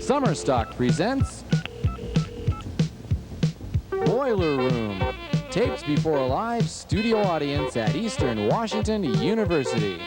Summer Stock presents Boiler Room, taped before a live studio audience at Eastern Washington University.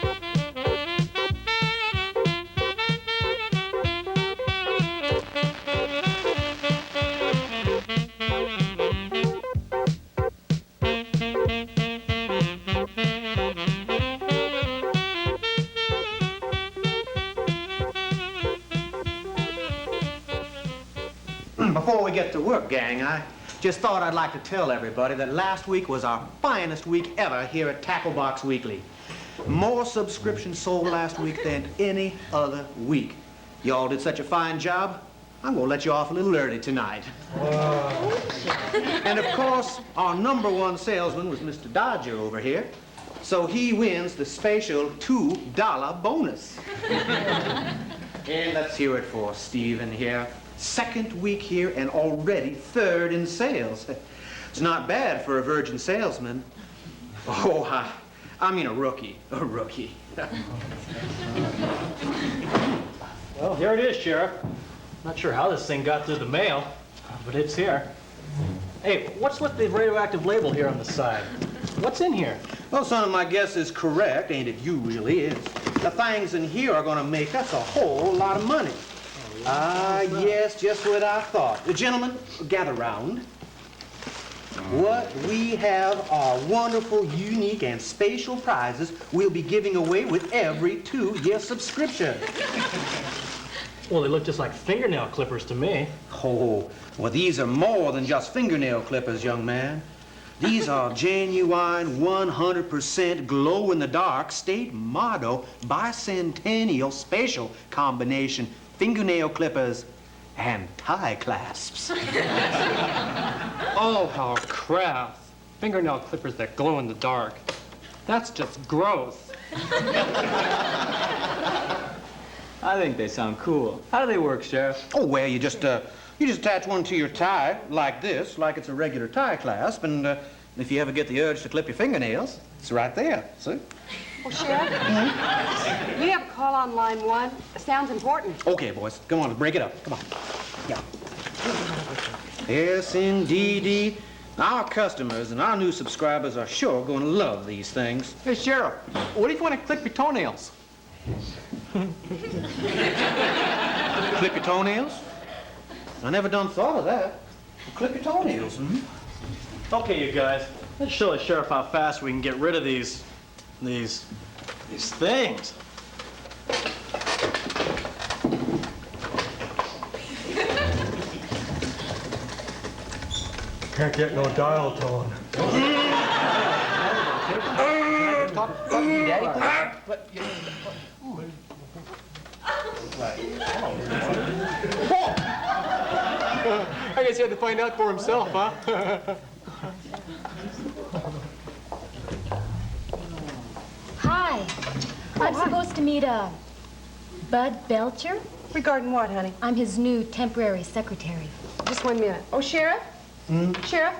Before we get to work, gang, I just thought I'd like to tell everybody that last week was our finest week ever here at Tackle Box Weekly. More subscriptions sold last week than any other week. Y'all did such a fine job, I'm gonna let you off a little early tonight. And of course, our #1 salesman was Mr. Dodger over here, so he wins the special $2 bonus. And let's hear it for Steven here. Second week here and already third in sales. It's not bad for a virgin salesman. Oh, I mean a rookie. Well, here it is, Sheriff. Not sure how this thing got through the mail, but it's here. Hey, what's with the radioactive label here on the side? What's in here? Well, son, my guess is correct, and it usually is. The things in here are going to make us a whole lot of money. Yes, just what I thought. Gentlemen, gather round. What we have are wonderful, unique, and special prizes we'll be giving away with every 2-year subscription. Well, they look just like fingernail clippers to me. Oh, well, these are more than just fingernail clippers, young man. These are genuine, 100% glow-in-the-dark state motto bicentennial special combination fingernail clippers and tie clasps. Oh, how crap. Fingernail clippers that glow in the dark. That's just gross. I think they sound cool. How do they work, Sheriff? Oh, well, you just attach one to your tie like this, like it's a regular tie clasp, and if you ever get the urge to clip your fingernails, it's right there, see? Well, Sheriff, we have a call on line 1. Sounds important. Okay, boys, come on, let's break it up. Come on. Yeah. Yes, indeedy. Our customers and our new subscribers are sure going to love these things. Hey, Sheriff, what if you want to clip your toenails? Clip your toenails? I never done thought of that. Clip your toenails. Okay, you guys, let's show the sheriff how fast we can get rid of these things. Can't get no dial tone. Talk to you, Daddy, I guess he had to find out for himself, huh? Hi. I'm supposed to meet Bud Belcher. Regarding what, honey? I'm his new temporary secretary. Just 1 minute. Oh, Sheriff? Sheriff?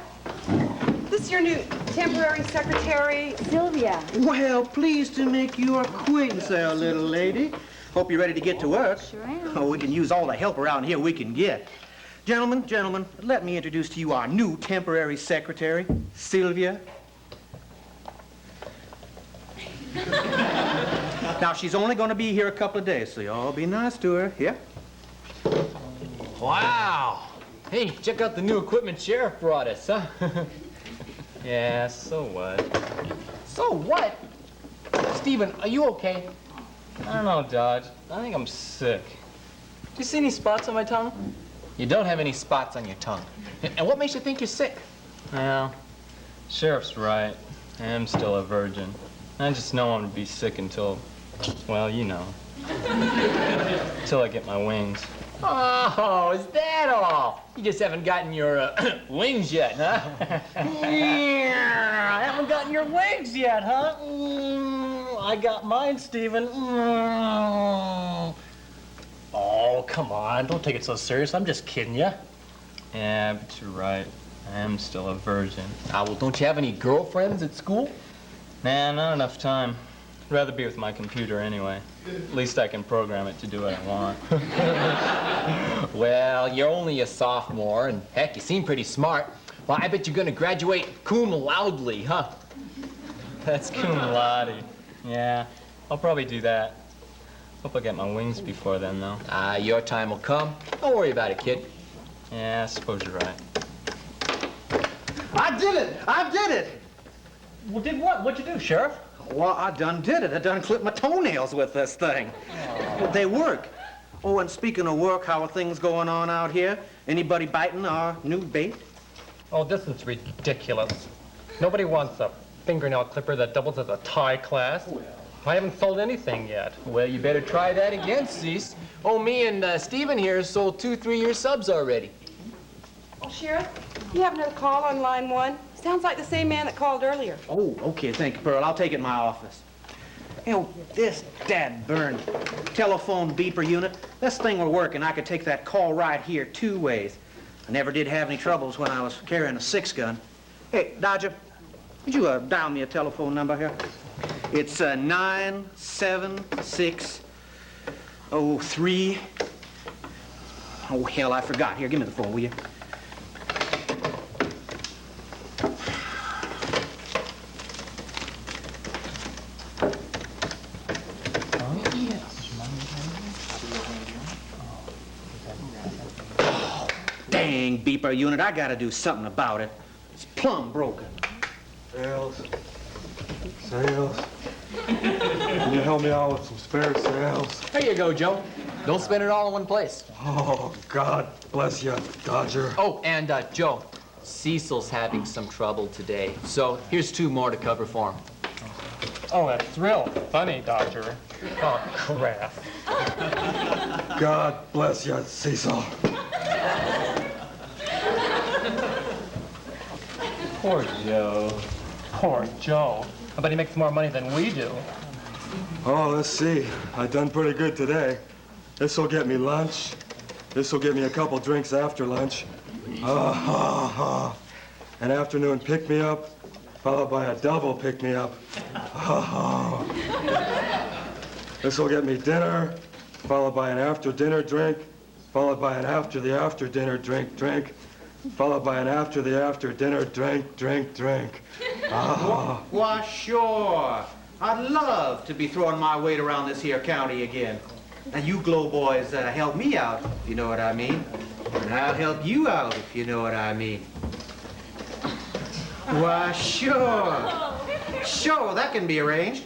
This is your new temporary secretary, Sylvia. Well, pleased to make your acquaintance there, little lady. Hope you're ready to get to work. Sure am. Oh, we can use all the help around here we can get. Gentlemen, let me introduce to you our new temporary secretary, Sylvia. Now, she's only going to be here a couple of days, so y'all be nice to her. Yeah? Wow. Hey, check out the new equipment Sheriff brought us, huh? Yeah, so what? So what? Steven, are you okay? I don't know, Dodge. I think I'm sick. Do you see any spots on my tongue? You don't have any spots on your tongue. And what makes you think you're sick? Well, Sheriff's right. I am still a virgin. I just know I'm gonna be sick until, well, you know. Until I get my wings. Oh, is that all? You just haven't gotten your wings yet, huh? Yeah, I haven't gotten your wings yet, huh? I got mine, Steven. Oh, come on. Don't take it so serious. I'm just kidding you. Yeah, but you're right. I am still a virgin. Well, don't you have any girlfriends at school? Nah, not enough time. I'd rather be with my computer anyway. At least I can program it to do what I want. Well, you're only a sophomore, and heck, you seem pretty smart. Well, I bet you're gonna graduate cum laude, huh? That's cum laude. Yeah, I'll probably do that. Hope I get my wings before then, though. Your time will come. Don't worry about it, kid. Yeah, I suppose you're right. I did it! I did it! Well, did what? What'd you do, Sheriff? Well, I done did it. I done clipped my toenails with this thing. They work. Oh, and speaking of work, how are things going on out here? Anybody biting our new bait? Oh, this is ridiculous. Nobody wants a fingernail clipper that doubles as a tie class. I haven't sold anything yet. Well, you better try that again, Cease. Oh, me and Stephen here sold 2 3-year subs already. Oh, Sheriff, you have another call on line 1? Sounds like the same man that called earlier. Oh, okay, thank you, Pearl. I'll take it in my office. You know, this dad-burned telephone beeper unit, this thing will work, and I could take that call right here 2 ways. I never did have any troubles when I was carrying a 6-gun. Hey, Dodger, would you dial me a telephone number here? It's 97603. Oh, hell, I forgot. Here, give me the phone, will you? Dang, beeper unit, I gotta do something about it. It's plumb broken. Sales. Sales. Can you help me out with some spare sales? There you go, Joe. Don't spend it all in one place. Oh, God bless you, Dodger. Oh, and Joe, Cecil's having some trouble today, so here's 2 more to cover for him. Oh, that's real funny, Dodger. Oh, crap. God bless you, Cecil. Poor Joe. Poor Joe. I bet he makes more money than we do. Oh, let's see. I done pretty good today. This'll get me lunch. This'll get me a couple drinks after lunch. An afternoon pick-me-up, followed by a double pick-me-up. This'll get me dinner, followed by an after-dinner drink, followed by an after-the-after-dinner drink, followed by an after-the-after-dinner drink. Why, sure. I'd love to be throwing my weight around this here county again. And you glow boys help me out, if you know what I mean. And I'll help you out, if you know what I mean. Why, sure. Sure, that can be arranged.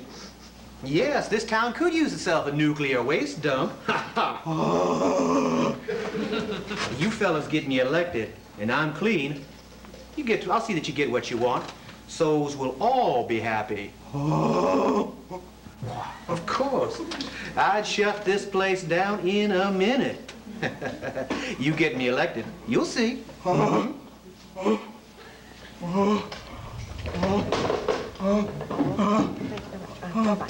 Yes, this town could use itself a nuclear waste dump. You fellas get me elected, and I'm clean. I'll see that you get what you want. So's we'll all be happy. Of course. I'd shut this place down in a minute. You get me elected, you'll see.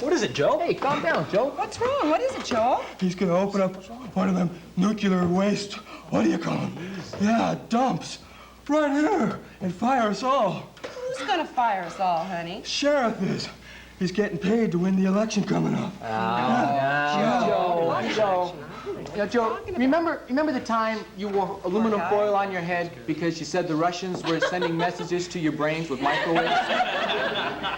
What is it, Joe? Hey, calm down, Joe. What's wrong? What is it, Joel? He's gonna open up one of them nuclear waste, what do you call them? Yeah, dumps. Right here, and fire us all. Who's gonna fire us all, honey? Sheriff is. He's getting paid to win the election coming up. Joe. Joe, remember the time you wore aluminum foil on your head because you said the Russians were sending messages to your brains with microwaves?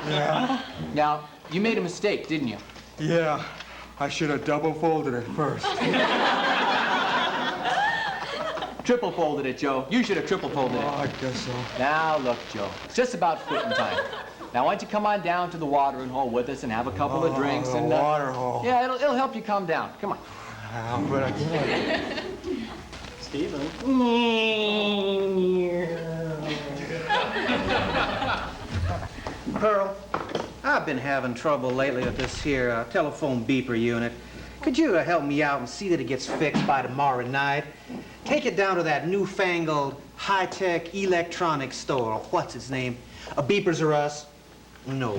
Yeah? Now, you made a mistake, didn't you? Yeah. I should have double folded it first. Triple folded it, Joe. You should have triple folded Oh, it. I guess so. Now, look, Joe, it's just about quitting time. Now, why don't you come on down to the watering hole with us and have a couple of drinks the and... water hole. Yeah, it'll help you calm down. Come on. But I can't. Stephen. Pearl, I've been having trouble lately with this here telephone beeper unit. Could you help me out and see that it gets fixed by tomorrow night? Take it down to that newfangled high-tech electronics store. What's its name? Beepers R Us? No,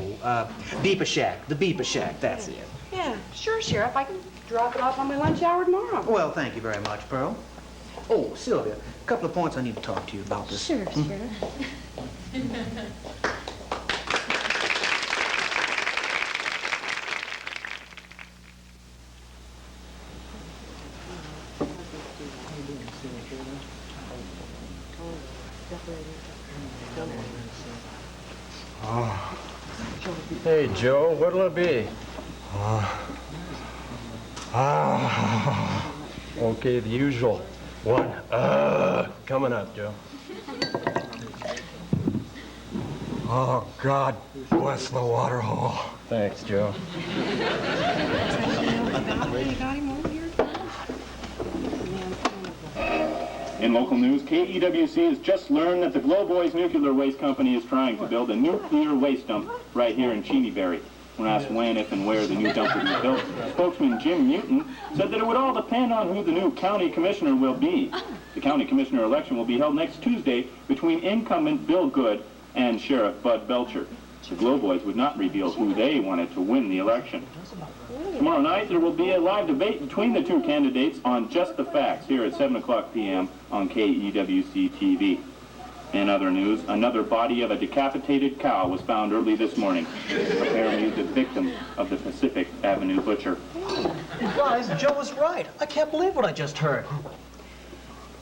Beeper Shack. The Beeper Shack, that's it. Yeah, sure, Sheriff. I can drop it off on my lunch hour tomorrow. Well, thank you very much, Pearl. Oh, Sylvia, a couple of points I need to talk to you about this. Sure, Sheriff. Hey, Joe, what'll it be? Okay, the usual one. Coming up, Joe. Oh, God bless the water hole. Thanks, Joe. In local news, KEWC has just learned that the Glowboys Nuclear Waste Company is trying to build a nuclear waste dump right here in Cheneyberry. When asked when, if, and where the new dump would be built, spokesman Jim Newton said that it would all depend on who the new county commissioner will be. The county commissioner election will be held next Tuesday between incumbent Bill Good and Sheriff Bud Belcher. The Glowboys would not reveal who they wanted to win the election. Tomorrow night, there will be a live debate between the two candidates on Just the Facts here at 7 o'clock p.m. on KEWC TV. In other news, another body of a decapitated cow was found early this morning, apparently the victim of the Pacific Avenue butcher. Guys, Joe was right. I can't believe what I just heard.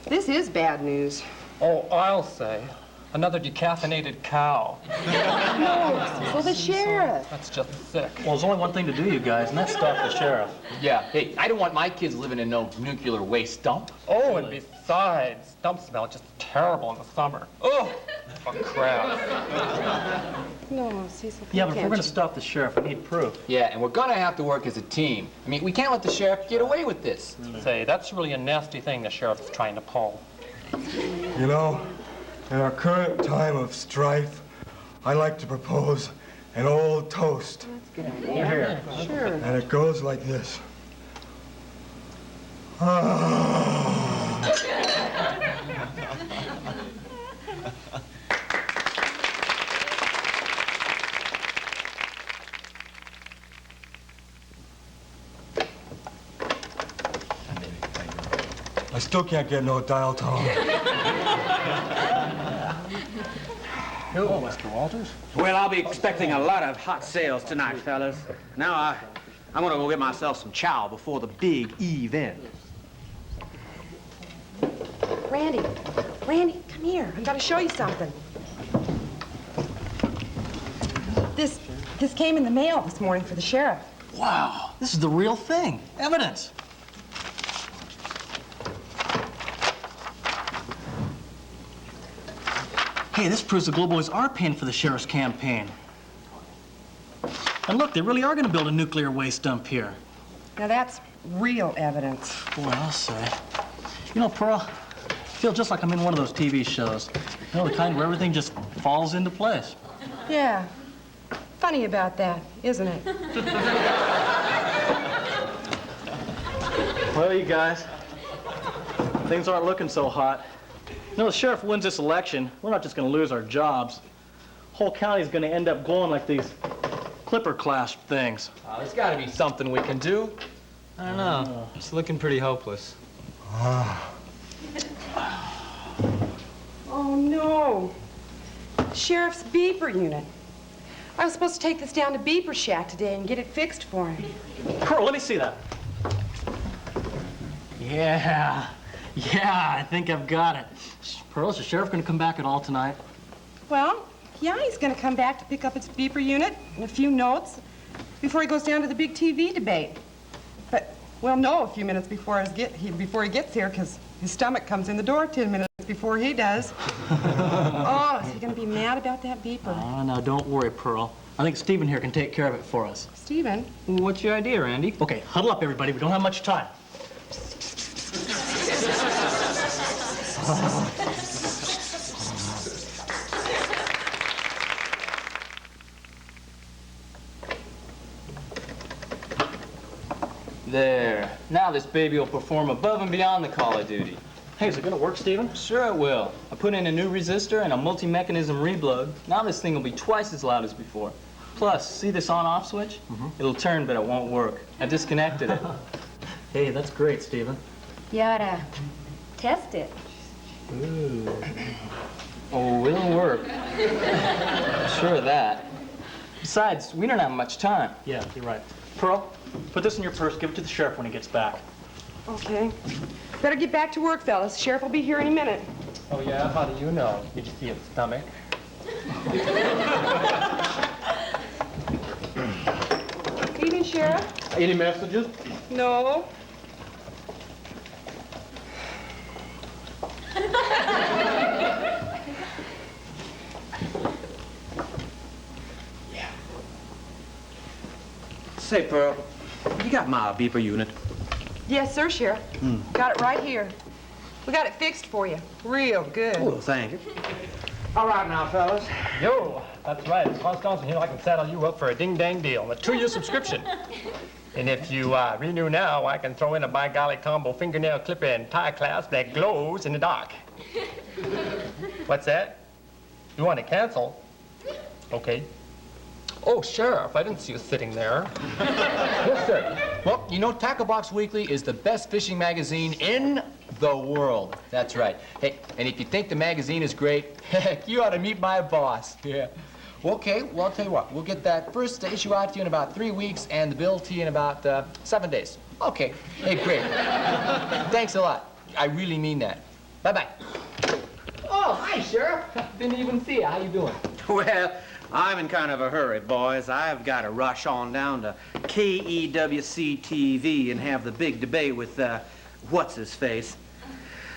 This is bad news. Oh, I'll say. Another decaffeinated cow. Well, the sheriff. That's just sick. Well, there's only one thing to do, you guys, and that's stop the sheriff. Yeah, hey, I don't want my kids living in no nuclear waste dump. Oh, and besides, dump smell just terrible in the summer. Oh, for crap. No, Cecil. Yeah, but if we're going to stop the sheriff, we need proof. Yeah, and we're gonna have to work as a team. I mean, we can't let the sheriff get away with this. Say, that's really a nasty thing the sheriff is trying to pull. You know, in our current time of strife, I like to propose an old toast. You're here. Sure. And it goes like this. I still can't get no dial tone. Oh, Mr. Walters. Well, I'll be expecting a lot of hot sales tonight, fellas. Now, I'm gonna go get myself some chow before the big event. Randy, come here. I've got to show you something. This came in the mail this morning for the sheriff. Wow, this is the real thing. Evidence. Hey, this proves the Glowboys are paying for the sheriff's campaign. And look, they really are going to build a nuclear waste dump here. Now that's real evidence. Boy, I'll say. You know, Pearl, I feel just like I'm in one of those TV shows. You know, the kind where everything just falls into place. Yeah. Funny about that, isn't it? Well, you guys, things aren't looking so hot. You know, the sheriff wins this election, we're not just going to lose our jobs. Whole county's going to end up glowing like these clipper clasp things. There's gotta be something we can do. I don't know. It's looking pretty hopeless. Oh, no. Sheriff's beeper unit. I was supposed to take this down to Beeper Shack today and get it fixed for him. Pearl, let me see that. Yeah, I think I've got it. Pearl, is the sheriff going to come back at all tonight? Well, yeah, he's going to come back to pick up his beeper unit and a few notes before he goes down to the big TV debate. But we'll know a few minutes before he gets here, because his stomach comes in the door 10 minutes before he does. Oh, is he going to be mad about that beeper? Oh, now don't worry, Pearl. I think Stephen here can take care of it for us. Stephen? What's your idea, Randy? Okay, huddle up, everybody. We don't have much time. There. Now this baby will perform above and beyond the call of duty. Hey, is it going to work, Stephen? Sure it will. I put in a new resistor and a multi-mechanism reblug. Now this thing will be twice as loud as before. Plus, see this on-off switch? It'll turn, but it won't work. I disconnected it. Hey, that's great, Stephen. You ought to test it. Oh, it'll work. Sure of that. Besides, we don't have much time. Yeah, you're right. Pearl, put this in your purse. Give it to the sheriff when he gets back. Okay. Better get back to work, fellas. Sheriff will be here any minute. Oh, yeah? How do you know? Did you see its stomach? Evening, Sheriff. Any messages? No. Say, Pearl, you got my beeper unit? Yes, sir, Sheriff. Got it right here. We got it fixed for you. Real good. Oh, thank you. All right now, fellas. Yo, that's right. It's Constance here. I can saddle you up for a ding-dang deal, a 2-year subscription. And if you renew now, I can throw in a by golly combo fingernail clipper and tie clasp that glows in the dark. What's that? You want to cancel? Okay. Oh, Sheriff, I didn't see you sitting there. Yes, sir. Well, you know, Tackle Box Weekly is the best fishing magazine in the world. That's right. Hey, and if you think the magazine is great, heck, you ought to meet my boss. Yeah. Okay, well, I'll tell you what. We'll get that first issue out to you in about 3 weeks and the bill to you in about 7 days. Okay. Hey, great. Thanks a lot. I really mean that. Bye-bye. Oh, hi, Sheriff. Didn't even see you. How you doing? Well, I'm in kind of a hurry, boys. I've got to rush on down to KEWC-TV and have the big debate with, what's-his-face.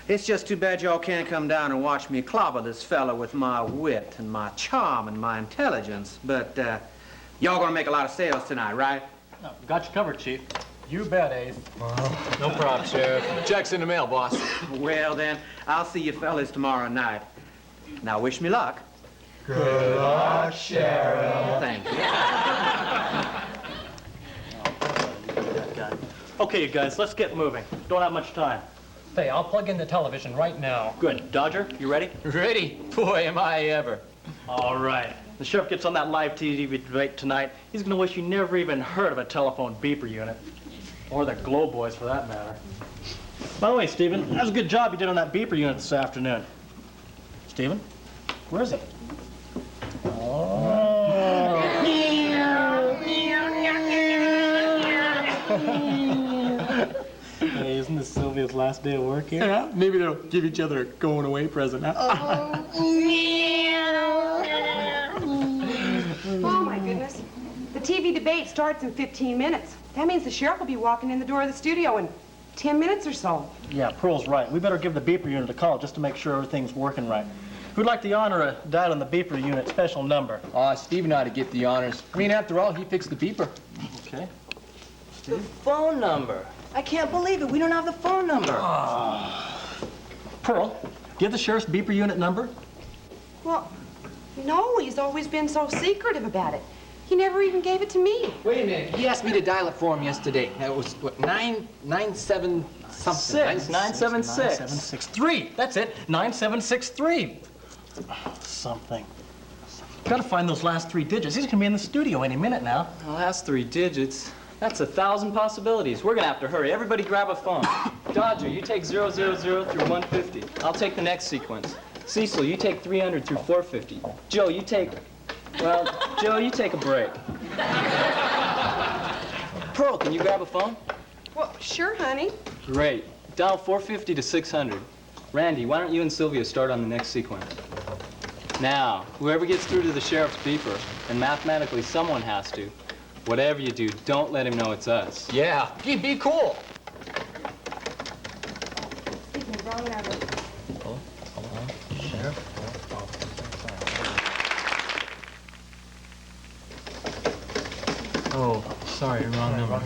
It's just too bad y'all can't come down and watch me clobber this fella with my wit and my charm and my intelligence. But, y'all gonna make a lot of sales tonight, right? Oh, got you covered, Chief. You bet, Ace. No problem, Sheriff. Check's in the mail, boss. Well, then, I'll see you fellas tomorrow night. Now, wish me luck. Good luck, Sheriff. Thank you. Okay, you guys, let's get moving. Don't have much time. Hey, I'll plug in the television right now. Good. Dodger, you ready? Ready? Boy, am I ever. All right. The sheriff gets on that live TV debate tonight. He's gonna wish he never even heard of a telephone beeper unit. Or the Glow Boys, for that matter. By the way, Stephen, that was a good job you did on that beeper unit this afternoon. Stephen, where is he? Hey, isn't this Sylvia's last day of work here? Yeah, maybe they'll give each other a going away present. Huh? Oh, my goodness. The TV debate starts in 15 minutes. That means the sheriff will be walking in the door of the studio in 10 minutes or so. Yeah, Pearl's right. We better give the beeper unit a call just to make sure everything's working right. Who'd like the honor of dialing the beeper unit special number? Stephen ought to get the honors. I mean, after all, he fixed the beeper. Okay. The phone number. I can't believe it. We don't have the phone number. Pearl, give the sheriff's beeper unit number. Well, no, he's always been so secretive about it. He never even gave it to me. Wait a minute. He asked me to dial it for him yesterday. It was, what, 997 something? 9763. That's it. 9763. Something. Gotta find those last 3 digits. He's gonna be in the studio any minute now. The last 3 digits. That's 1,000 possibilities. We're gonna have to hurry. Everybody grab a phone. Dodger, you take 000 through 150. I'll take the next sequence. Cecil, you take 300 through 450. Joe, you take... Well, Joe, you take a break. Pearl, can you grab a phone? Well, sure, honey. Great. Dial 450 to 600. Randy, why don't you and Sylvia start on the next sequence? Now, whoever gets through to the sheriff's beeper, and mathematically someone has to, whatever you do, don't let him know it's us. Yeah. Be cool. Excuse me, wrong number. Oh, sorry, wrong number.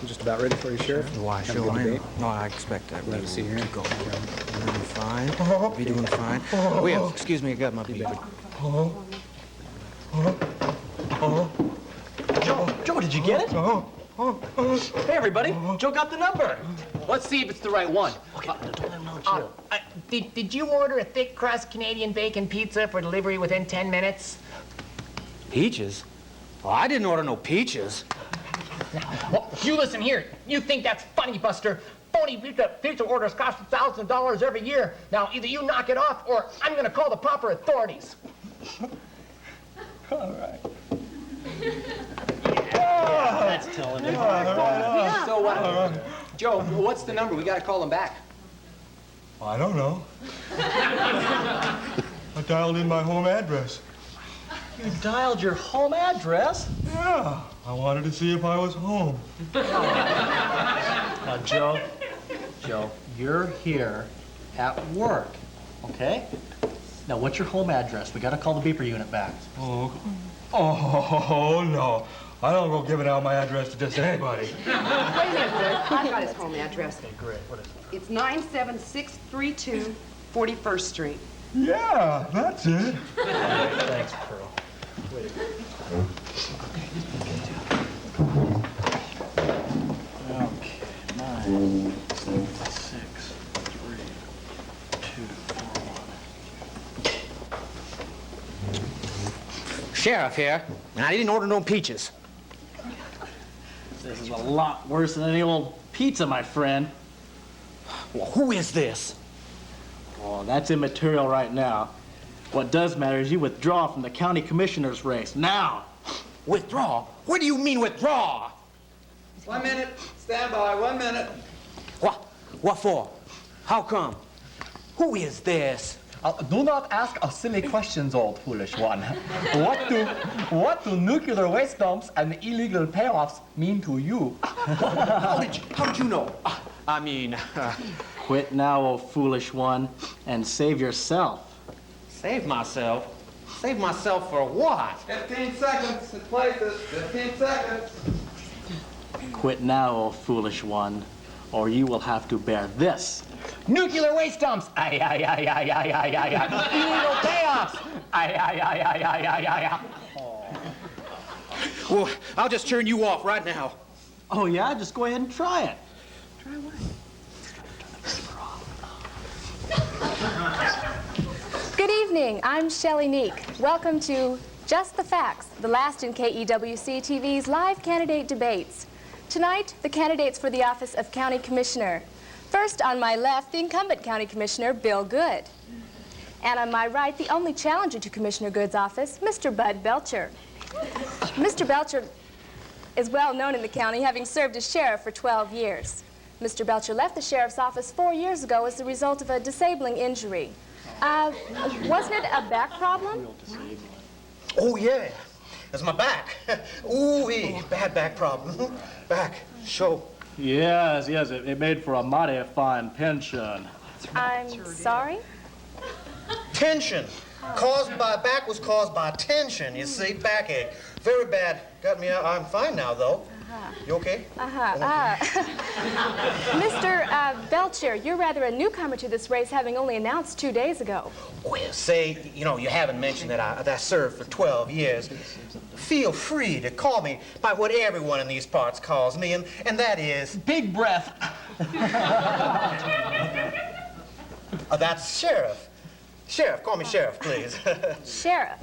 I'm just about ready for you, Sheriff. Why, Have a sure. good debate. No, I expect that. Glad to see you here. Keep going. You're doing fine. Be doing fine. Oh, yeah, excuse me, I got my beeper. Joe, did you get it? Hey, everybody. Joe got the number. Let's see if it's the right one. Okay, don't let him know, Joe. Did you order a thick crust Canadian bacon pizza for delivery within 10 minutes? Peaches? Oh, I didn't order no peaches. Well, you listen here. You think that's funny, Buster? phony pizza orders cost $1,000 every year. Now, either you knock it off, or I'm going to call the proper authorities. All right. That's telling you. So, Joe, what's the number? We got to call them back. I don't know. I dialed in my home address. You dialed your home address? Yeah, I wanted to see if I was home. Now, Joe, you're here at work, okay? Now, what's your home address? We gotta call the beeper unit back. Oh, no. I don't go giving out my address to just anybody. Wait a minute, Fred. I've got his home address. Okay, great. What is it? It's 97632 41st Street. Yeah, that's it. Thanks, Pearl. Okay, 9, 7, 6, 3, 2, 4, 1. Sheriff here, and I didn't order no peaches. This is a lot worse than any old pizza, my friend. Well, who is this? Oh, that's immaterial right now. What does matter is you withdraw from the county commissioner's race. Now! Withdraw? What do you mean withdraw? 1 minute. Stand by. 1 minute. What for? How come? Who is this? Do not ask us silly questions, old foolish one. What do nuclear waste dumps and illegal payoffs mean to you? How did you know? Quit now, old foolish one, and save yourself. Save myself? Save myself for what? 15 seconds to place it. 15 seconds. Quit now, old foolish one, or you will have to bear this. Nuclear waste dumps. Aye, aye, aye, aye, aye, aye, aye, aye. Illegal payoffs. Aye, aye, aye, aye, aye, aye, aye. Well, I'll just turn you off right now. Oh, yeah? Just go ahead and try it. Try what? Good evening. I'm Shelley Neek. Welcome to Just the Facts, the last in KEWC TV's live candidate debates. Tonight, the candidates for the office of County Commissioner. First, on my left, the incumbent County Commissioner, Bill Good. And on my right, the only challenger to Commissioner Good's office, Mr. Bud Belcher. Mr. Belcher is well known in the county, having served as sheriff for 12 years. Mr. Belcher left the sheriff's office 4 years ago as the result of a disabling injury. Wasn't it a back problem? Oh, yeah. It's my back. Ooh-wee, bad back problem. Back, show. Yes, it made for a mighty fine pension. I'm sorry? Tension. Back was caused by tension, you see, backache. Very bad. Got me out. I'm fine now, though. You okay? Mr. Belcher, you're rather a newcomer to this race, having only announced 2 days ago. Well, say, you haven't mentioned that I served for 12 years. Feel free to call me by what everyone in these parts calls me, and that is... Big breath. That's Sheriff. Sheriff, call me Sheriff, please. Sheriff?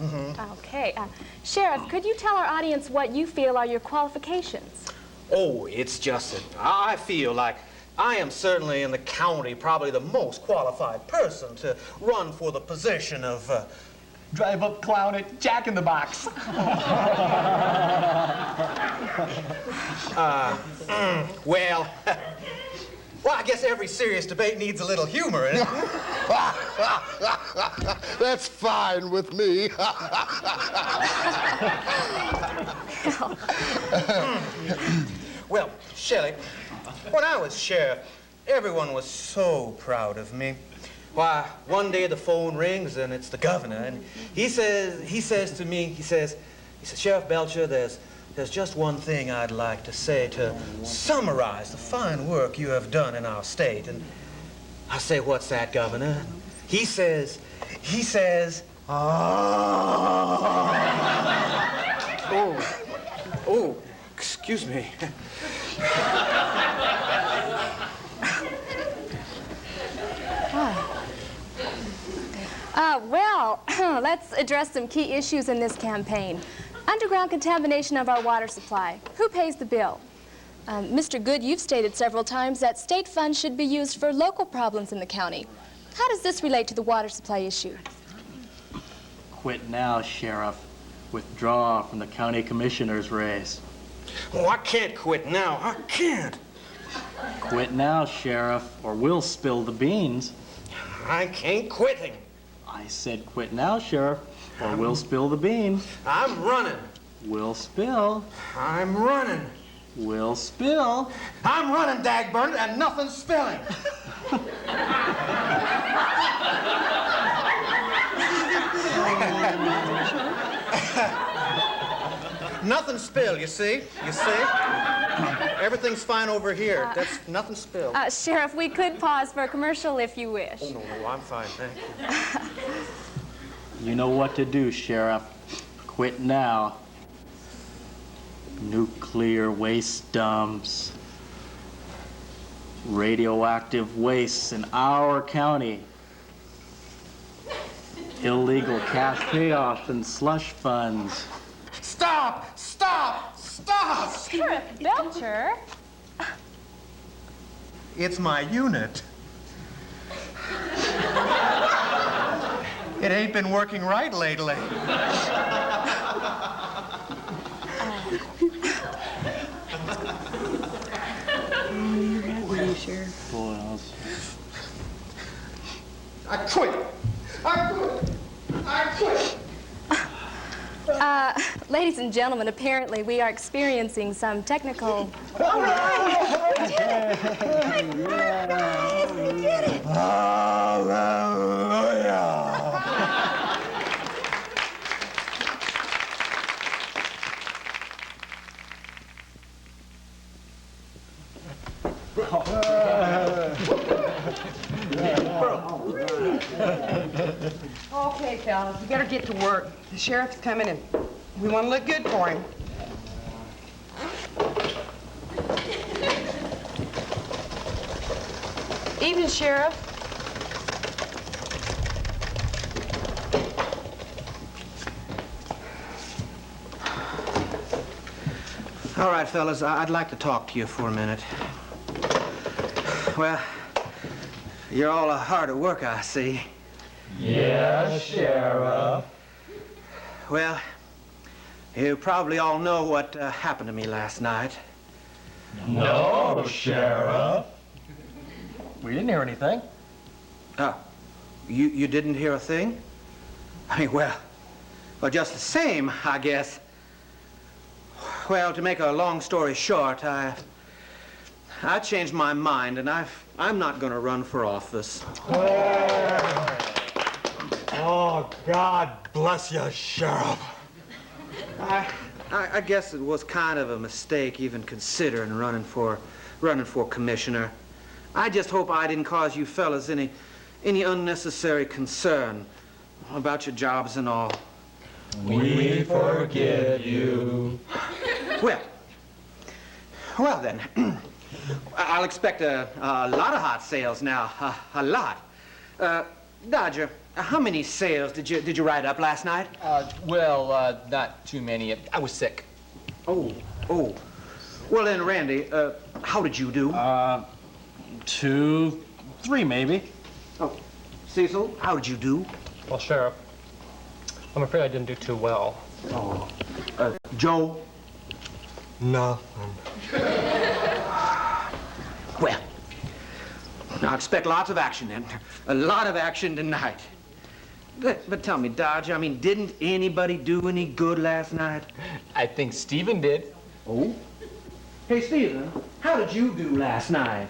Okay. Sheriff, could you tell our audience what you feel are your qualifications? Oh, it's just that I feel like I am certainly in the county probably the most qualified person to run for the position of... Drive up clown at Jack in the Box. Well, I guess every serious debate needs a little humor in it. That's fine with me. Well, Shelley, when I was sheriff, everyone was so proud of me. Why, one day the phone rings and it's the governor, and he says to me, Sheriff Belcher, there's just one thing I'd like to say to summarize the fine work you have done in our state. And I say, what's that, Governor? He says, Oh, excuse me. Well, let's address some key issues in this campaign. Underground contamination of our water supply. Who pays the bill? Mr. Good, you've stated several times that state funds should be used for local problems in the county. How does this relate to the water supply issue? Quit now, Sheriff. Withdraw from the county commissioner's race. Oh, I can't quit now. I can't. Quit now, Sheriff, or we'll spill the beans. I ain't quitting. I said quit now, Sheriff, or we'll spill the beans. I'm running. We'll spill. I'm running. We'll spill. I'm running, Dagburn, and nothing's spilling. Nothing spilled, you see? You see? Everything's fine over here. That's nothing spilled. Sheriff, we could pause for a commercial if you wish. Oh, no, I'm fine, thank you. You know what to do, Sheriff. Quit now. Nuclear waste dumps. Radioactive wastes in our county. Illegal cash payoffs and slush funds. Stop! Stop! Stop! Sheriff Belcher? It's my unit. It ain't been working right lately. I quit. I quit. I quit. Ladies and gentlemen, apparently we are experiencing some technical... Okay, fellas, we better get to work. The sheriff's coming and we want to look good for him. Evening, Sheriff. All right, fellas, I'd like to talk to you for a minute. Well, you're all hard at work, I see. Yes, Sheriff. Well, you probably all know what happened to me last night. No, Sheriff. We didn't hear anything. Oh, you didn't hear a thing? I mean, well, just the same, I guess. Well, to make a long story short, I changed my mind, and I'm not going to run for office. Oh, God bless you, Sheriff. I guess it was kind of a mistake even considering running for commissioner. I just hope I didn't cause you fellas any unnecessary concern about your jobs and all. We forgive you. Well then, I'll expect a lot of hot sales now, a lot. Dodger, how many sales did you write up last night? Well, not too many. I was sick. Oh. Well then, Randy, how did you do? 2, 3 maybe. Oh, Cecil, how did you do? Well, Sheriff, I'm afraid I didn't do too well. Oh, Joe? Nothing. Well, I expect lots of action then. A lot of action tonight. But tell me, Dodger, I mean, didn't anybody do any good last night? I think Stephen did. Oh? Hey, Stephen, how did you do last night?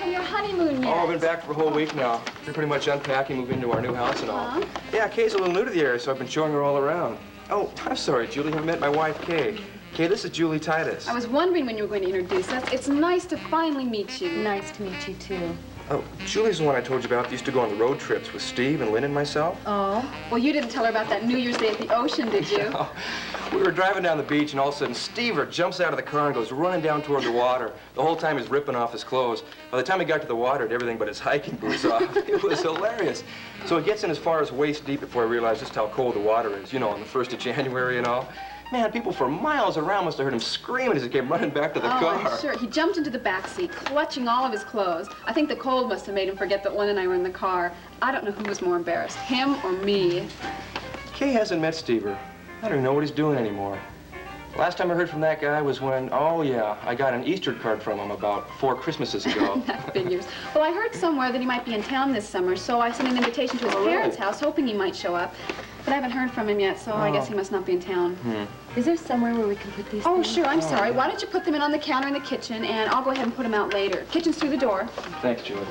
from your honeymoon yet? Oh, I've been back for a whole week now. We're pretty much unpacking, moving into our new house and all. Huh? Yeah, Kay's a little new to the area, so I've been showing her all around. Oh, I'm sorry, Julie. You haven't met my wife, Kay. Kay, this is Julie Titus. I was wondering when you were going to introduce us. It's nice to finally meet you. Nice to meet you, too. Oh, Julie's the one I told you about that used to go on the road trips with Steve and Lynn and myself. Oh? Well, you didn't tell her about that New Year's Day at the ocean, did you? No. We were driving down the beach, and all of a sudden, Stever jumps out of the car and goes running down toward the water. The whole time he's ripping off his clothes. By the time he got to the water, he had everything but his hiking boots off. It was hilarious. So it gets in as far as waist deep before I realized just how cold the water is, you know, on the 1st of January and all. Man, people for miles around must have heard him screaming as he came running back to the car. I'm sure. He jumped into the back seat, clutching all of his clothes. I think the cold must have made him forget that Lynn and I were in the car. I don't know who was more embarrassed, him or me. Kay hasn't met Stever. I don't even know what he's doing anymore. Last time I heard from that guy was when, oh yeah, I got an Easter card from him about 4 Christmases ago. That figures. Well, I heard somewhere that he might be in town this summer, so I sent an invitation to his parents' house, hoping he might show up. But I haven't heard from him yet, so I guess he must not be in town. Is there somewhere where we can put these Oh, things? sure, I'm sorry. Why don't you put them in on the counter in the kitchen, and I'll go ahead and put them out later. Kitchen's through the door. Thanks, Julie.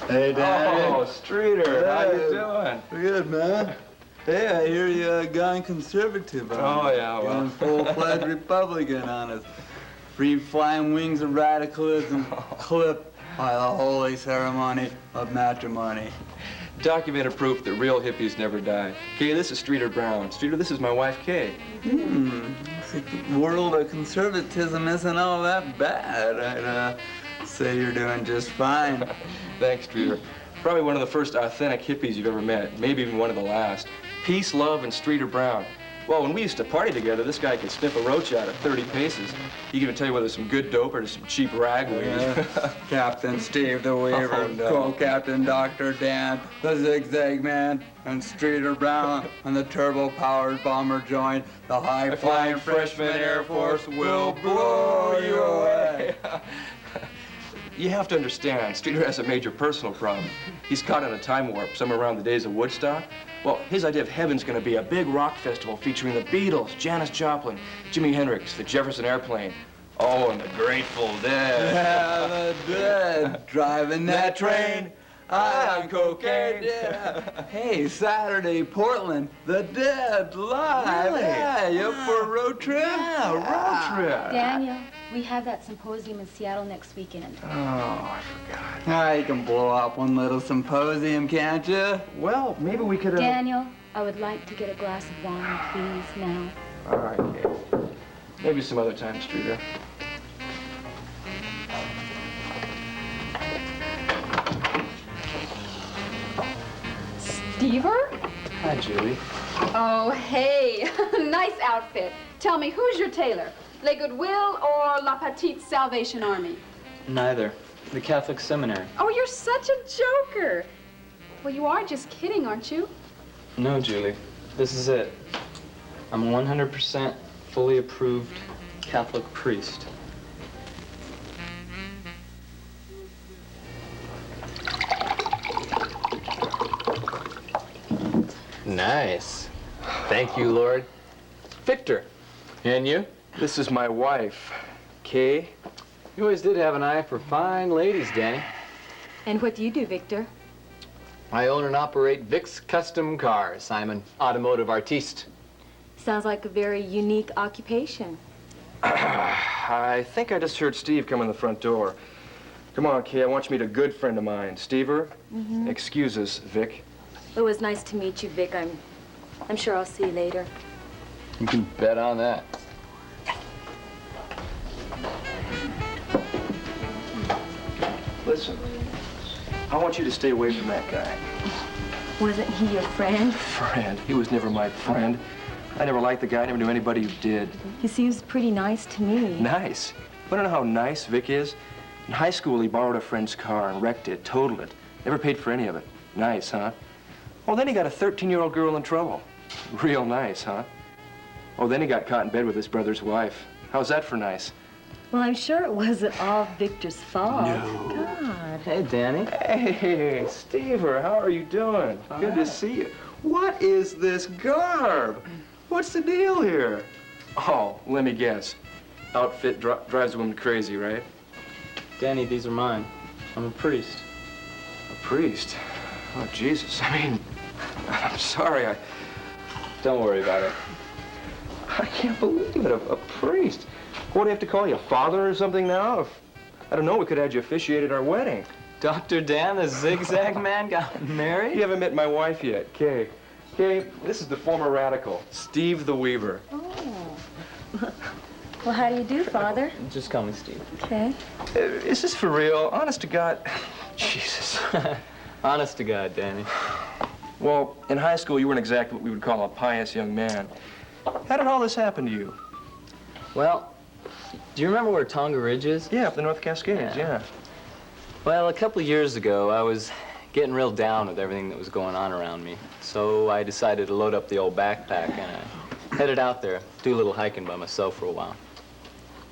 Hey, Daddy. Oh, Streeter, how you doing? Good, man. Hey, I hear you gone conservative on Oh, us. yeah, well. Gone full-fledged Republican on us. Free flying wings of radicalism clipped by the holy ceremony of matrimony. Documented proof that real hippies never die. Kay, this is Streeter Brown. Streeter, this is my wife, Kay. The world of conservatism isn't all that bad. I'd say you're doing just fine. Thanks, Streeter. Probably one of the first authentic hippies you've ever met. Maybe even one of the last. Peace, love, and Streeter Brown. Well, when we used to party together, this guy could sniff a roach out at 30 paces. He could even tell you whether it's some good dope or just some cheap ragweed. Captain Steve the Weaver, Oh, no. Co-Captain Dr. Dan, the Zigzag Man, and Streeter Brown, and the turbo-powered bomber joint, the high-flying freshman Air Force will blow you away. You have to understand, Streeter has a major personal problem. He's caught in a time warp, somewhere around the days of Woodstock. Well, his idea of heaven's gonna be a big rock festival featuring the Beatles, Janis Joplin, Jimi Hendrix, the Jefferson Airplane, oh, and the Grateful Dead. Yeah, the dead driving that train. I'm cocaine. Yeah. Hey, Saturday, Portland, the dead live. Really? Yeah, you up for a road trip? Yeah, road trip. Daniel, we have that symposium in Seattle next weekend. Oh, I forgot. Ah, you can blow up one little symposium, can't you? Well, maybe we could. Daniel, I would like to get a glass of wine, please, now. All right, Kay. Maybe some other time, Streeter. Stever? Hi, Julie. Oh, hey. Nice outfit. Tell me, who's your tailor? Le Goodwill or La Petite Salvation Army? Neither. The Catholic Seminary. Oh, you're such a joker. Well, you are just kidding, aren't you? No, Julie. This is it. I'm a 100% fully approved Catholic priest. Nice. Thank you, Lord. Victor. And you? This is my wife, Kay. You always did have an eye for fine ladies, Danny. And what do you do, Victor? I own and operate Vic's Custom Cars. I'm an automotive artiste. Sounds like a very unique occupation. I think I just heard Steve come in the front door. Come on, Kay, I want you to meet a good friend of mine, Stever. Excuse us, Vic. It was nice to meet you, Vic. I'm sure I'll see you later. You can bet on that. Listen, I want you to stay away from that guy. Wasn't he your friend? Friend? He was never my friend. I never liked the guy. I never knew anybody who did. He seems pretty nice to me. Nice? Want to know how nice Vic is? In high school, he borrowed a friend's car and wrecked it, totaled it. Never paid for any of it. Nice, huh? Well, then he got a 13-year-old girl in trouble. Real nice, huh? Oh, then he got caught in bed with his brother's wife. How's that for nice? Well, I'm sure it wasn't all Victor's fault. No. God. Hey, Danny. Hey, Stever, how are you doing? Good to see you. What is this garb? What's the deal here? Oh, let me guess. Outfit drives a woman crazy, right? Danny, these are mine. I'm a priest. A priest? Oh, Jesus. I mean, I'm sorry. Don't worry about it. I can't believe it. A priest. What do you have to call you? Father or something now? I don't know. We could have had you officiate at our wedding. Dr. Dan, the zigzag man, got married? You haven't met my wife yet, Kay. Kay, this is the former radical, Steve the Weaver. Oh. Well, how do you do, Father? Just call me Steve. Okay. Is this for real? Honest to God? Jesus. Honest to God, Danny. Well, in high school, you weren't exactly what we would call a pious young man. How did all this happen to you? Well, do you remember where Tonga Ridge is? Yeah, up the North Cascades, yeah. Well, a couple of years ago, I was getting real down with everything that was going on around me. So I decided to load up the old backpack and I headed out there, do a little hiking by myself for a while.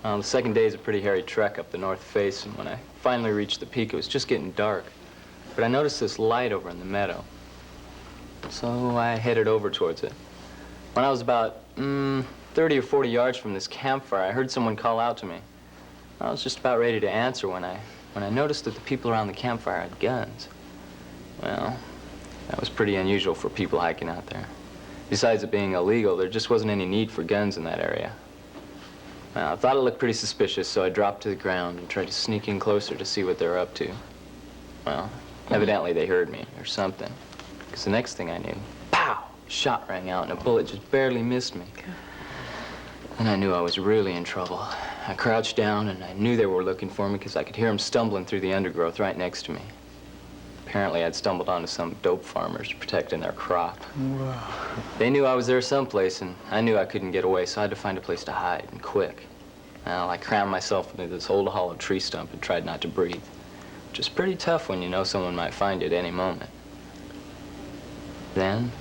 The second day is a pretty hairy trek up the north face, and when I finally reached the peak, it was just getting dark. But I noticed this light over in the meadow. So I headed over towards it. When I was about 30 or 40 yards from this campfire, I heard someone call out to me. I was just about ready to answer when I noticed that the people around the campfire had guns. Well, that was pretty unusual for people hiking out there. Besides it being illegal, there just wasn't any need for guns in that area. Well, I thought it looked pretty suspicious, so I dropped to the ground and tried to sneak in closer to see what they were up to. Well, evidently they heard me or something, because the next thing I knew, pow! A shot rang out and a bullet just barely missed me. And I knew I was really in trouble. I crouched down and I knew they were looking for me because I could hear them stumbling through the undergrowth right next to me. Apparently I'd stumbled onto some dope farmers protecting their crop. Wow. They knew I was there someplace and I knew I couldn't get away, so I had to find a place to hide, and quick. Well, I crammed myself into this old hollow tree stump and tried not to breathe, which is pretty tough when you know someone might find you at any moment. Then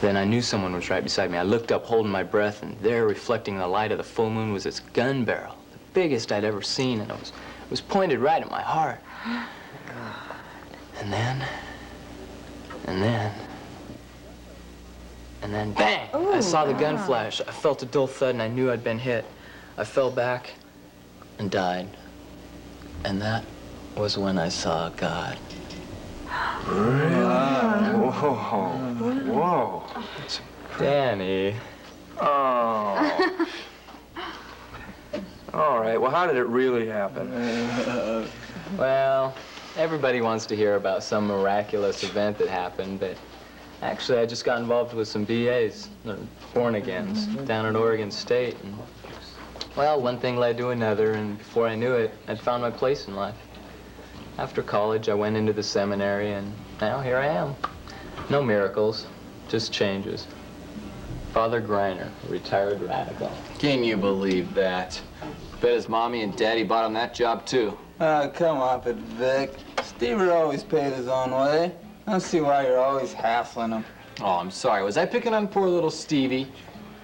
I knew someone was right beside me. I looked up, holding my breath, and there, reflecting the light of the full moon, was this gun barrel, the biggest I'd ever seen, and it was pointed right at my heart. And then, bang! Ooh, I saw the gun wow. flash. I felt a dull thud, and I knew I'd been hit. I fell back and died. And that was when I saw God. Whoa. Danny. Oh. All right, well, how did it really happen? Well, everybody wants to hear about some miraculous event that happened, but actually I just got involved with some BAs, or horn-agains, down at Oregon State. And, well, one thing led to another, and before I knew it, I'd found my place in life. After college, I went into the seminary, and now here I am. No miracles, just changes. Father Greiner, retired radical. Can you believe that? Bet his mommy and daddy bought him that job, too. Oh, come off it, Vic. Steve always paid his own way. I don't see why you're always hassling him. Oh, I'm sorry. Was I picking on poor little Stevie?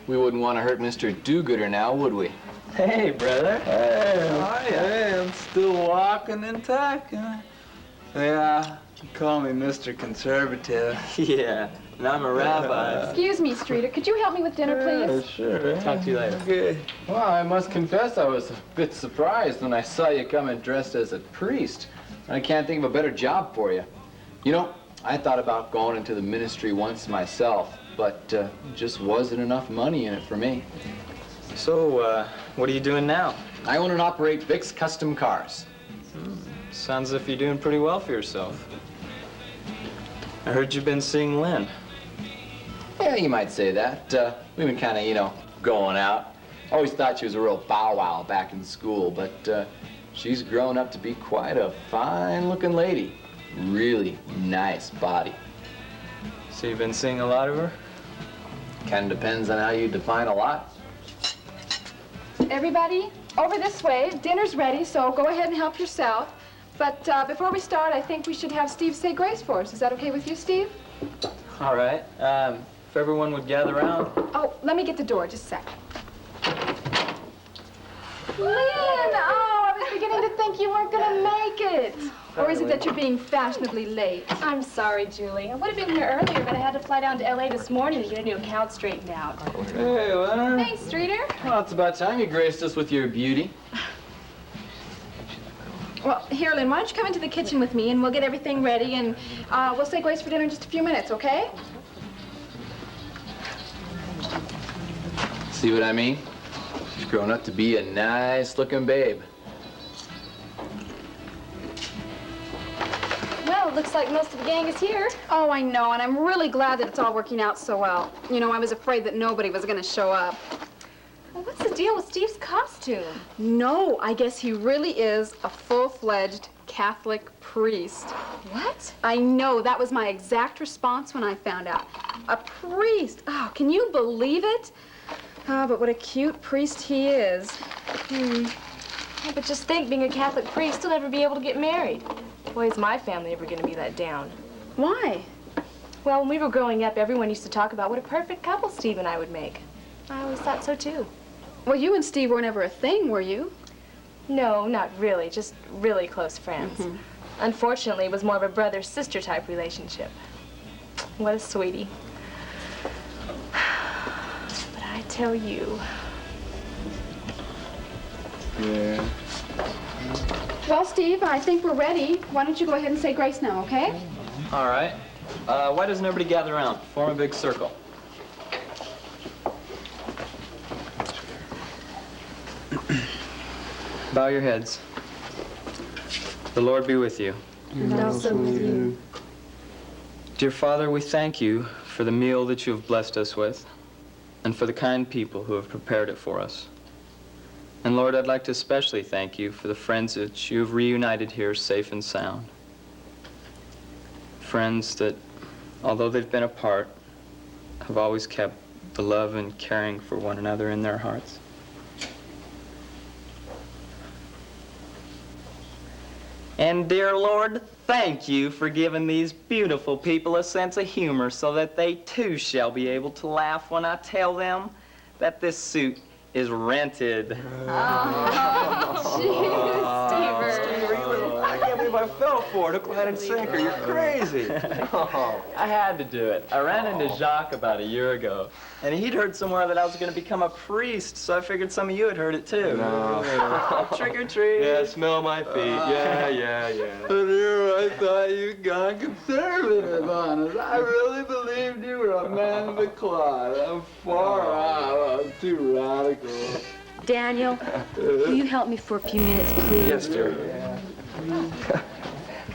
We wouldn't want to hurt Mr. Do-Gooder now, would we? Hey, brother. Hey, I'm still walking and talking. Yeah, you call me Mr. Conservative. Yeah, and I'm a rabbi. Excuse me, Streeter. Could you help me with dinner, please? Sure. Talk to you later. Okay. Well, I must confess I was a bit surprised when I saw you coming dressed as a priest. I can't think of a better job for you. You know, I thought about going into the ministry once myself, but just wasn't enough money in it for me. So, what are you doing now? I own and operate Vic's Custom Cars. Sounds as if you're doing pretty well for yourself. I heard you've been seeing Lynn. Yeah, you might say that. We've been kind of, going out. Always thought she was a real bow wow back in school, but she's grown up to be quite a fine-looking lady. Really nice body. So you've been seeing a lot of her? Kind of depends on how you define a lot. Everybody, over this way. Dinner's ready, so go ahead and help yourself. But before we start, I think we should have Steve say grace for us. Is that okay with you, Steve? All right. If everyone would gather around. Oh, let me get the door. Just a sec. Lynn! Oh, I was beginning to think you weren't going to make it. Or is it that you're being fashionably late? I'm sorry, Julie. I would have been here earlier, but I had to fly down to L.A. this morning to get a new account straightened out. Hey, Leonard. Thanks, Streeter. Well, it's about time you graced us with your beauty. Well, here, Lynn, why don't you come into the kitchen with me and we'll get everything ready and we'll say grace for dinner in just a few minutes, okay? See what I mean? She's grown up to be a nice-looking babe. Well, it looks like most of the gang is here. Oh, I know, and I'm really glad that it's all working out so well. You know, I was afraid that nobody was going to show up. Well, what's the deal with Steve's costume? No, I guess he really is a full-fledged Catholic priest. What? I know, that was my exact response when I found out. A priest. Oh, can you believe it? Oh, but what a cute priest he is. Yeah, but just think, being a Catholic priest, he'll never be able to get married. Boy, is my family ever going to be let down. Why? Well, when we were growing up, everyone used to talk about what a perfect couple Steve and I would make. I always thought so, too. Well, you and Steve were never a thing, were you? No, not really. Just really close friends. Unfortunately, it was more of a brother-sister type relationship. What a sweetie. But I tell you... Yeah. Well, Steve, I think we're ready. Why don't you go ahead and say grace now, okay? All right. Why doesn't everybody gather around? Form a big circle. Bow your heads. The Lord be with you. And also with you. Dear Father, we thank you for the meal that you have blessed us with and for the kind people who have prepared it for us. And Lord, I'd like to especially thank you for the friends that you have reunited here safe and sound. Friends that, although they've been apart, have always kept the love and caring for one another in their hearts. And dear Lord, thank you for giving these beautiful people a sense of humor so that they too shall be able to laugh when I tell them that this suit is rented. I can't believe I fell for it. Hook, line, and sinker. You're crazy. I had to do it. I ran into Jacques about a year ago, and he'd heard somewhere that I was going to become a priest, so I figured some of you had heard it too. No. Trick or treat. Yeah, smell my feet. Yeah. But here I thought you got conservative on us. I really believed you were a man of the cloth. I'm far out. I'm too radical. Daniel, will you help me for a few minutes, please? Yes, dear.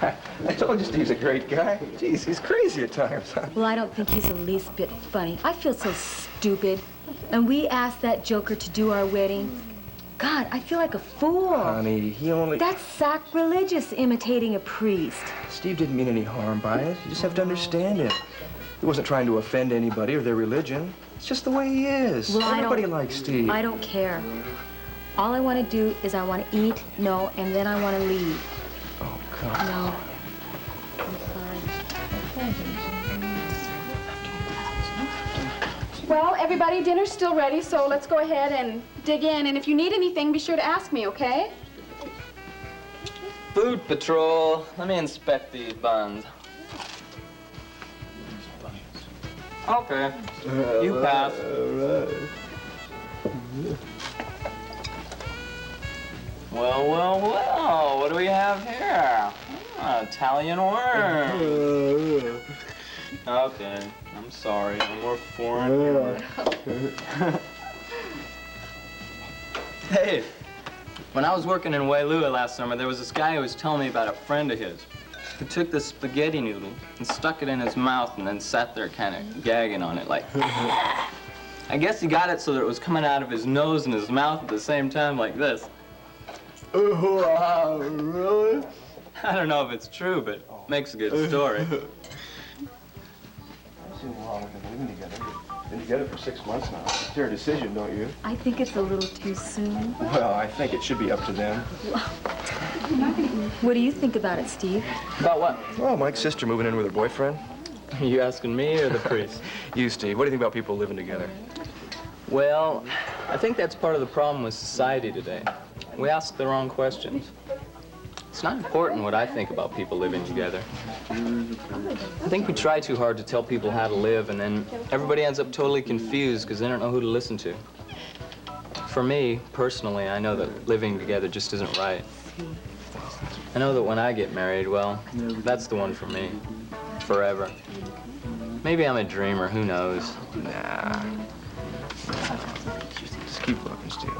I told you Steve's a great guy. Jeez, he's crazy at times. Well, I don't think he's the least bit funny. I feel so stupid. And we asked that joker to do our wedding. God, I feel like a fool. Honey, he only... That's sacrilegious, imitating a priest. Steve didn't mean any harm by it. You just have to understand it. He wasn't trying to offend anybody or their religion. It's just the way he is. Well, Everybody likes Steve. I don't care. All I want to do is I want to eat, no, and then I want to leave. Oh, God. No. I'm sorry. Well, everybody, dinner's still ready, so let's go ahead and dig in. And if you need anything, be sure to ask me, okay? Food Patrol, let me inspect these buns. Okay, you pass. Well, what do we have here? Italian worm. Okay, I'm sorry, no more foreign. Hey, when I was working in Wailua last summer, there was this guy who was telling me about a friend of his who took this spaghetti noodle and stuck it in his mouth and then sat there kind of gagging on it like... I guess he got it so that it was coming out of his nose and his mouth at the same time like this. Really? I don't know if it's true, but it makes a good story. Nothing wrong with them living together. Been together for 6 months now. It's their decision, don't you? I think it's a little too soon. Well, I think it should be up to them. What do you think about it, Steve? About what? Well, Mike's sister moving in with her boyfriend. Are you asking me or the priest? You, Steve. What do you think about people living together? Well, I think that's part of the problem with society today. We ask the wrong questions. It's not important what I think about people living together. I think we try too hard to tell people how to live, and then everybody ends up totally confused because they don't know who to listen to. For me, personally, I know that living together just isn't right. I know that when I get married, well, that's the one for me. Forever. Maybe I'm a dreamer, who knows? Nah. Just keep looking, Steve.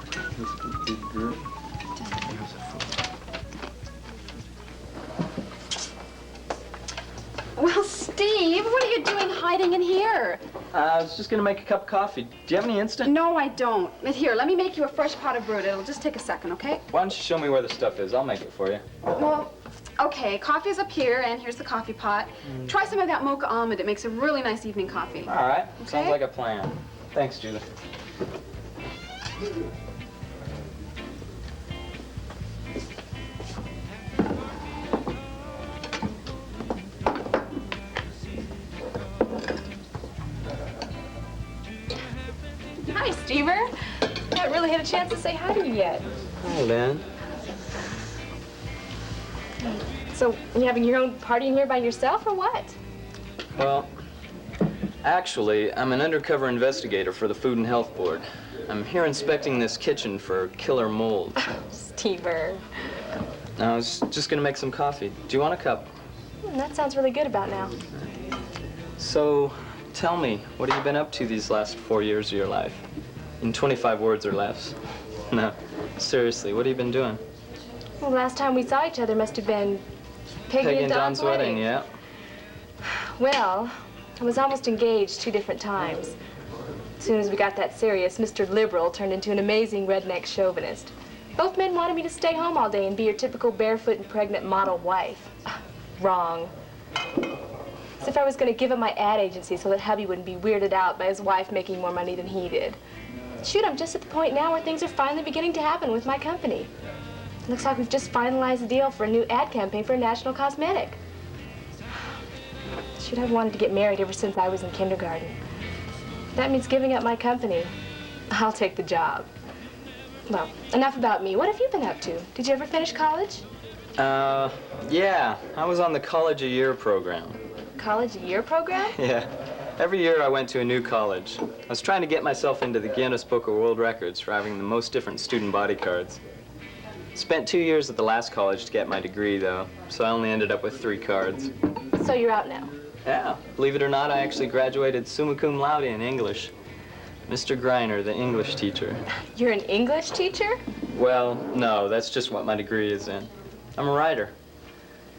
Well, Steve, what are you doing hiding in here? I was just gonna make a cup of coffee. Do you have any instant? No, I don't. But here, let me make you a fresh pot of brew. It'll just take a second, okay? Why don't you show me where the stuff is? I'll make it for you. Well, okay, coffee's up here, and here's the coffee pot. Try some of that mocha almond. It makes a really nice evening coffee. All right. Okay. Sounds like a plan. Thanks, Judith. Hi, Stever. I haven't really had a chance to say hi to you yet. Hi, Lynn. So, you having your own party in here by yourself, or what? Well, actually, I'm an undercover investigator for the Food and Health Board. I'm here inspecting this kitchen for killer mold. Stever. I was just gonna make some coffee. Do you want a cup? That sounds really good about now. So, tell me, what have you been up to these last 4 years of your life? In 25 words or less. No, seriously, what have you been doing? Well, last time we saw each other must have been Peggy and Don's wedding, yeah. Well, I was almost engaged 2 different times. As soon as we got that serious, Mr. Liberal turned into an amazing redneck chauvinist. Both men wanted me to stay home all day and be your typical barefoot and pregnant model wife. Wrong. As if I was going to give up my ad agency so that hubby wouldn't be weirded out by his wife making more money than he did. Shoot, I'm just at the point now where things are finally beginning to happen with my company. Looks like we've just finalized a deal for a new ad campaign for a national cosmetic. Shoot, I've wanted to get married ever since I was in kindergarten. That means giving up my company. I'll take the job. Well, enough about me. What have you been up to? Did you ever finish college? Yeah. I was on the College a Year program. College a year program? Yeah. Every year I went to a new college. I was trying to get myself into the Guinness Book of World Records for having the most different student body cards. Spent 2 years at the last college to get my degree, though, so I only ended up with 3 cards. So you're out now? Yeah. Believe it or not, I actually graduated summa cum laude in English. Mr. Greiner, the English teacher. You're an English teacher? Well, no, that's just what my degree is in. I'm a writer.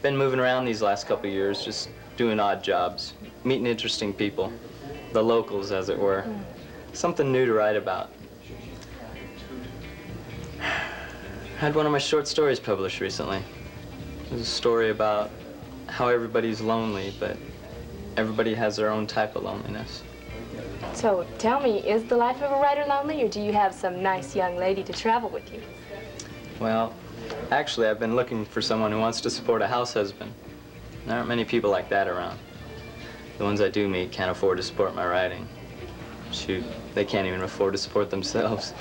Been moving around these last couple of years, just doing odd jobs, meeting interesting people. The locals, as it were. Something new to write about. Had one of my short stories published recently. It was a story about how everybody's lonely, but everybody has their own type of loneliness. So tell me, is the life of a writer lonely, or do you have some nice young lady to travel with you? Well, actually, I've been looking for someone who wants to support a house husband. There aren't many people like that around. The ones I do meet can't afford to support my writing. Shoot, they can't even afford to support themselves.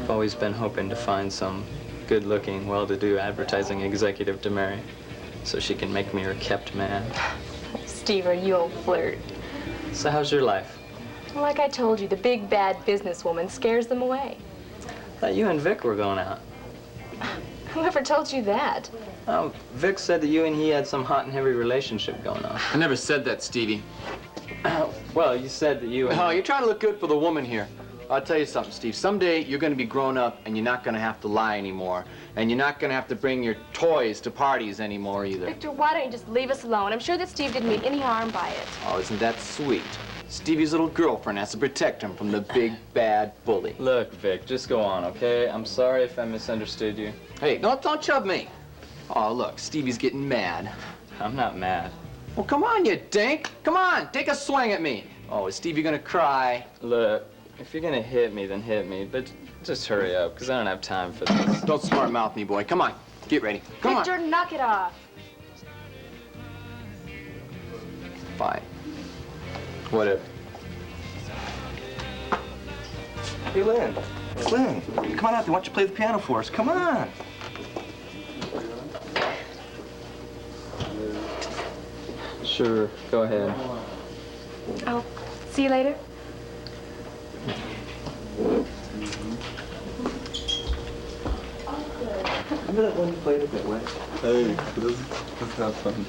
I've always been hoping to find some good-looking, well-to-do advertising executive to marry, so she can make me her kept man. Stever, you old flirt. So how's your life? Well, like I told you, the big bad businesswoman scares them away. Thought you and Vic were going out. Whoever told you that? Oh, Vic said that you and he had some hot and heavy relationship going on. I never said that, Stevie. Well, you said that you and... Oh, you're trying to look good for the woman here. I'll tell you something, Steve. Someday you're going to be grown up and you're not going to have to lie anymore. And you're not going to have to bring your toys to parties anymore either. Victor, why don't you just leave us alone? I'm sure that Steve didn't mean any harm by it. Oh, isn't that sweet? Stevie's little girlfriend has to protect him from the big, bad bully. Look, Vic, just go on, okay? I'm sorry if I misunderstood you. Hey, don't chub me. Oh, look, Stevie's getting mad. I'm not mad. Well, come on, you dink. Come on, take a swing at me. Oh, is Stevie gonna cry? Look, if you're gonna hit me, then hit me. But just hurry up, because I don't have time for this. Don't smart mouth me, boy. Come on, get ready. Come Victor, on. knock it off. Fine. Whatever. Hey, Lynn. Lynn, come on out there. Why don't you play the piano for us? Come on. Sure, go ahead. I'll see you later. Remember that one you played at Midwest? Hey, let's have fun.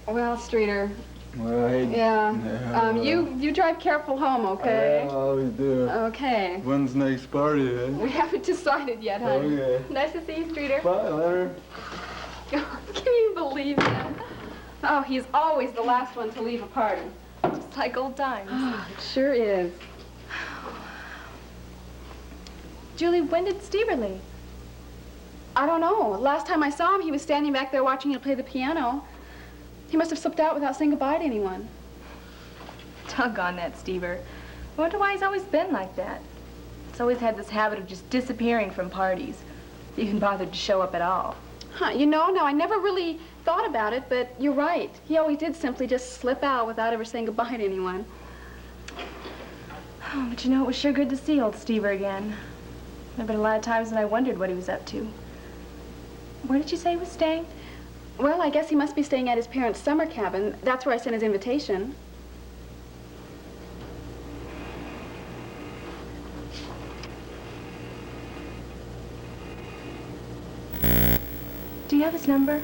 Well, Streeter. Well, hey. Yeah. You drive careful home, okay? I always do. Okay. When's next party, eh? We haven't decided yet, honey. Okay. Nice to see you, Streeter. Bye, Leonard. Can you believe him? Oh, he's always the last one to leave a party. Just like old times. It sure is. Julie, when did Stever leave? I don't know. Last time I saw him, he was standing back there watching you play the piano. He must have slipped out without saying goodbye to anyone. Doggone that Stever. I wonder why he's always been like that. He's always had this habit of just disappearing from parties. Even bothered to show up at all. Huh, you know, now I never really thought about it, but you're right. He always did simply just slip out without ever saying goodbye to anyone. Oh, but you know, it was sure good to see old Stever again. There have been a lot of times when I wondered what he was up to. Where did you say he was staying? Well, I guess he must be staying at his parents' summer cabin. That's where I sent his invitation. Do you have his number?